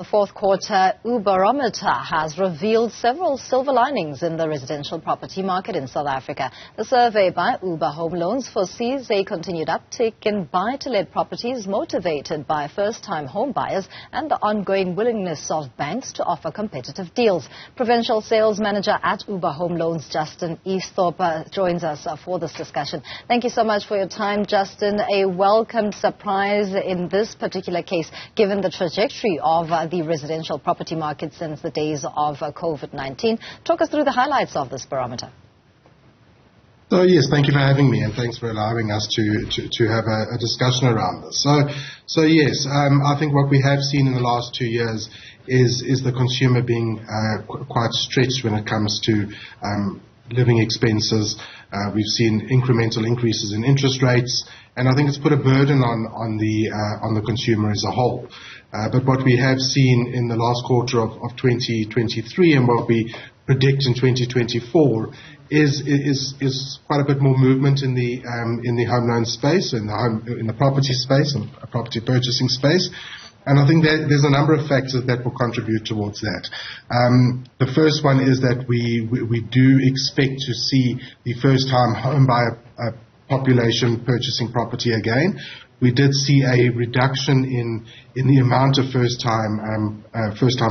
The fourth quarter Oobarometer has revealed several silver linings in the residential property market in South Africa. The survey by Ooba Home Loans foresees a continued uptick in buy-to-let properties motivated by first-time home buyers and the ongoing willingness of banks to offer competitive deals. Provincial sales manager at Ooba Home Loans, Justin Easthorpe, joins us for this discussion. Thank you so much for your time, Justin. A welcome surprise in this particular case, given the trajectory of the residential property market since the days of COVID-19. Talk us through the highlights of this barometer. So yes, thank you for having me, and thanks for allowing us to have a discussion around this. So yes, I think what we have seen in the last 2 years is the consumer being quite stretched when it comes to living expenses. We've seen incremental increases in interest rates, and I think it's put a burden on the consumer as a whole. But what we have seen in the last quarter of 2023 and what we predict in 2024 is quite a bit more movement in the home loan space, in the property space, and property purchasing space. And I think that there's a number of factors that will contribute towards that. The first one is that we do expect to see the first-time home buyer population purchasing property again. We did see a reduction in the amount of first-time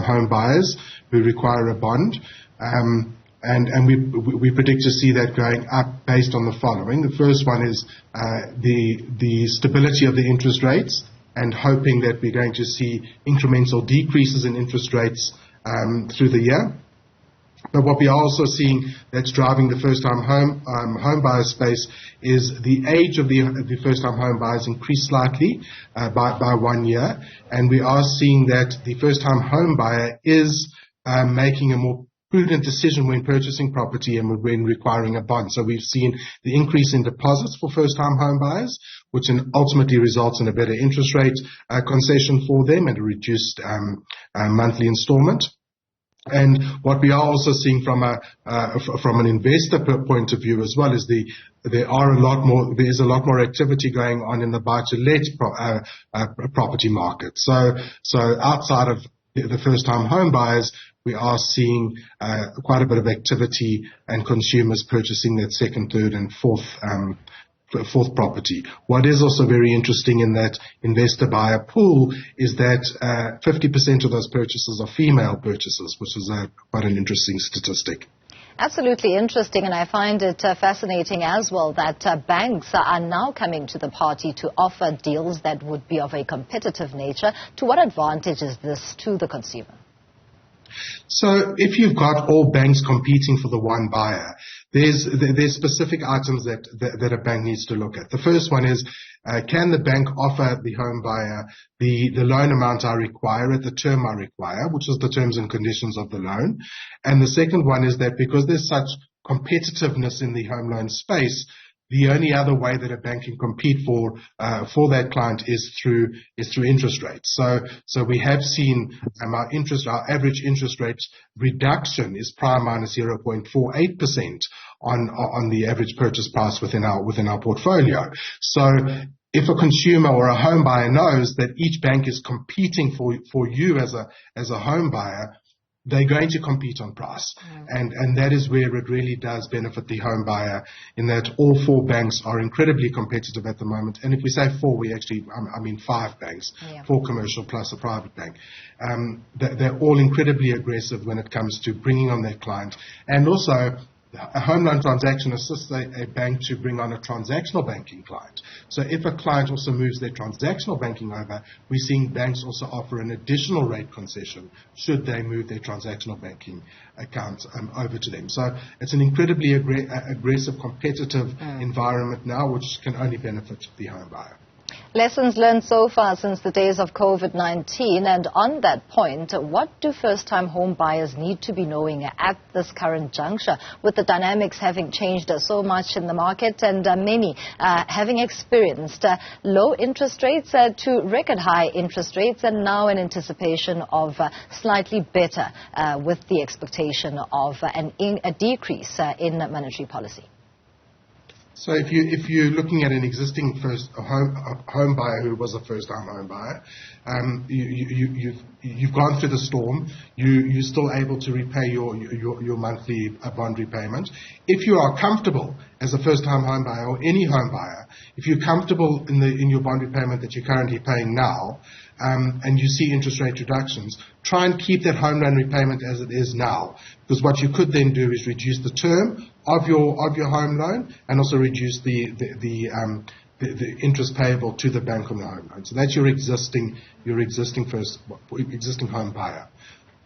home buyers who require a bond. And we predict to see that going up based on the following. The first one is the stability of the interest rates, and hoping that we're going to see incremental decreases in interest rates through the year. But what we are also seeing that's driving the first-time home buyer space is the age of the first-time home buyers increased slightly by 1 year, and we are seeing that the first-time home buyer is making a more prudent decision when purchasing property and when requiring a bond. So we've seen the increase in deposits for first-time home buyers, which ultimately results in a better interest rate concession for them and a reduced monthly installment. And what we are also seeing from an investor point of view as well is there's a lot more activity going on in the buy-to-let property market. So outside of the first-time home buyers, we are seeing quite a bit of activity and consumers purchasing that second, third, and fourth property. What is also very interesting in that investor buyer pool is that 50% of those purchases are female purchases, which is quite an interesting statistic. Absolutely interesting, and I find it fascinating as well that banks are now coming to the party to offer deals that would be of a competitive nature. To what advantage is this to the consumer? So if you've got all banks competing for the one buyer, there's specific items that a bank needs to look at. The first one is, can the bank offer the home buyer the loan amount I require at the term I require, which is the terms and conditions of the loan? And the second one is that because there's such competitiveness in the home loan space, the only other way that a bank can compete for that client is through interest rates. So we have seen our average interest rate reduction is prime minus 0.48% on the average purchase price within our portfolio. So if a consumer or a home buyer knows that each bank is competing for you as a home buyer, they're going to compete on price. And that is where it really does benefit the home buyer, in that all 4 banks are incredibly competitive at the moment. And if we say 4, I mean 5 banks, 4 commercial plus a private bank. They're all incredibly aggressive when it comes to bringing on their client. And also, a home loan transaction assists a bank to bring on a transactional banking client. So if a client also moves their transactional banking over, we're seeing banks also offer an additional rate concession should they move their transactional banking account over to them. So it's an incredibly aggressive, competitive environment now, which can only benefit the home buyer. Lessons learned so far since the days of COVID-19, and on that point, what do first-time home buyers need to be knowing at this current juncture, with the dynamics having changed so much in the market, and many having experienced low interest rates to record high interest rates, and now in anticipation of slightly better with the expectation of a decrease in monetary policy? So if you're looking at an existing home buyer who was a first-time home buyer, you've gone through the storm. You're still able to repay your monthly bond repayment. If you are comfortable as a first-time home buyer or any home buyer, if you're comfortable in your bond repayment that you're currently paying now, and you see interest rate reductions, try and keep that home loan repayment as it is now. Because what you could then do is reduce the term of your home loan and also reduce the interest payable to the bank on the home loan. So that's your existing home buyer.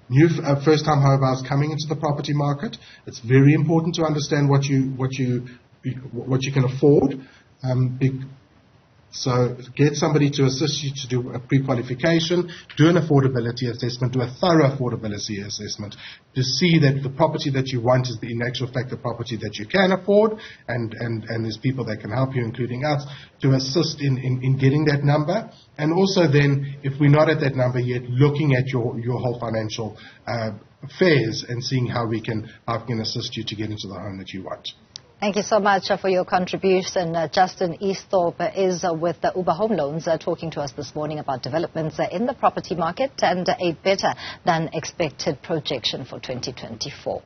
New first-time home buyers coming into the property market. It's very important to understand what you can afford. So get somebody to assist you to do a pre-qualification, do an affordability assessment, do a thorough affordability assessment to see that the property that you want is in actual fact the property that you can afford, and there's people that can help you, including us, to assist in getting that number. And also then, if we're not at that number yet, looking at your whole financial affairs and seeing how we can assist you to get into the home that you want. Thank you so much for your contribution. Justin Easthorpe is with the Ooba Home Loans talking to us this morning about developments in the property market and a better than expected projection for 2024.